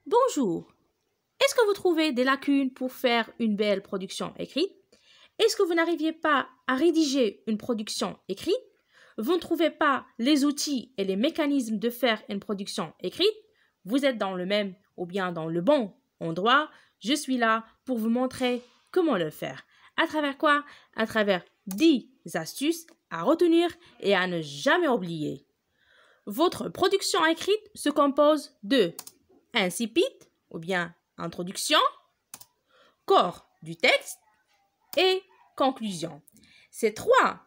Bonjour. Est-ce que vous trouvez des lacunes pour faire une belle production écrite? Est-ce que vous n'arriviez pas à rédiger une production écrite? Vous ne trouvez pas les outils et les mécanismes de faire une production écrite? Vous êtes dans le même ou bien dans le bon endroit. Je suis là pour vous montrer comment le faire. À travers quoi? À travers 10 astuces à retenir et à ne jamais oublier. Votre production écrite se compose de incipit ou bien introduction, corps du texte et conclusion. Ces 3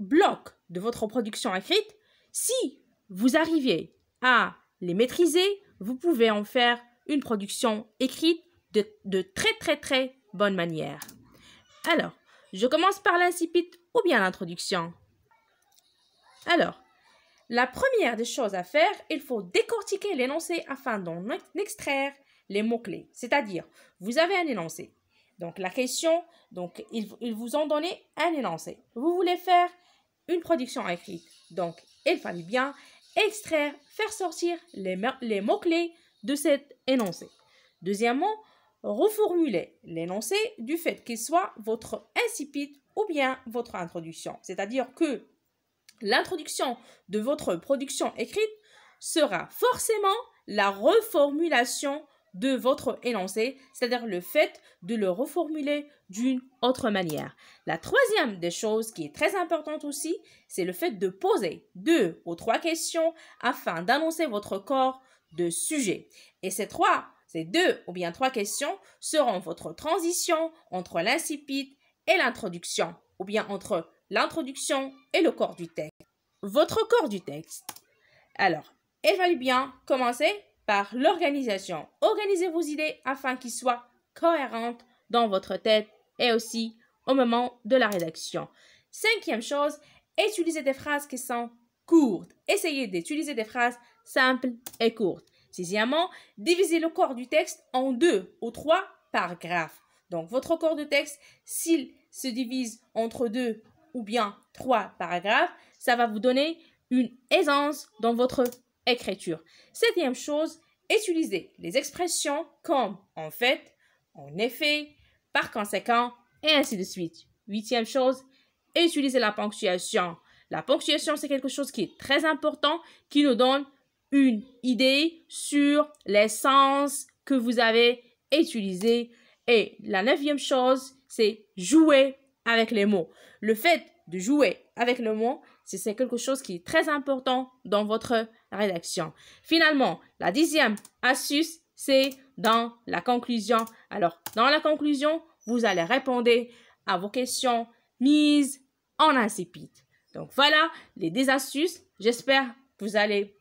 blocs de votre production écrite, si vous arrivez à les maîtriser, vous pouvez en faire une production écrite de très bonne manière. Alors, je commence par l'incipit ou bien l'introduction. Alors, la première des choses à faire, il faut décortiquer l'énoncé afin d'en extraire les mots-clés. C'est-à-dire, vous avez un énoncé. Donc, la question, ils vous ont donné un énoncé. Vous voulez faire une production écrite. Donc, il fallait bien extraire, faire sortir les mots-clés de cet énoncé. Deuxièmement, reformuler l'énoncé du fait qu'il soit votre incipit ou bien votre introduction. C'est-à-dire que l'introduction de votre production écrite sera forcément la reformulation de votre énoncé, c'est-à-dire le fait de le reformuler d'une autre manière. La troisième des choses qui est très importante aussi, c'est le fait de poser 2 ou 3 questions afin d'annoncer votre corps de sujet. Et ces 2 ou bien 3 questions seront votre transition entre l'incipit et l'introduction, ou bien entre l'introduction et le corps du texte. Votre corps du texte. Alors, il fallait bien commencer par l'organisation. Organisez vos idées afin qu'ils soient cohérentes dans votre tête et aussi au moment de la rédaction. 5e chose, utilisez des phrases qui sont courtes. Essayez d'utiliser des phrases simples et courtes. 6e, divisez le corps du texte en 2 ou 3 paragraphes. Donc, votre corps de texte, s'il se divise entre 2 ou bien 3 paragraphes, ça va vous donner une aisance dans votre écriture. 7e chose, utilisez les expressions comme en fait, en effet, par conséquent, et ainsi de suite. 8e chose, utilisez la ponctuation. La ponctuation, c'est quelque chose qui est très important, qui nous donne une idée sur les sens que vous avez utilisés. Et la 9e chose, c'est jouer avec les mots. Le fait de jouer avec le mot, c'est quelque chose qui est très important dans votre rédaction. Finalement, la 10e astuce, c'est dans la conclusion. Alors, dans la conclusion, vous allez répondre à vos questions mises en incipit. Donc, voilà les 10 astuces. J'espère que vous allez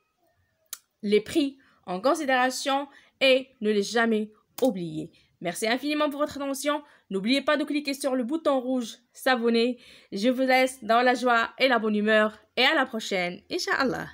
les prendre en considération et ne les jamais oublier. Merci infiniment pour votre attention. N'oubliez pas de cliquer sur le bouton rouge s'abonner. Je vous laisse dans la joie et la bonne humeur et à la prochaine, Inch'Allah.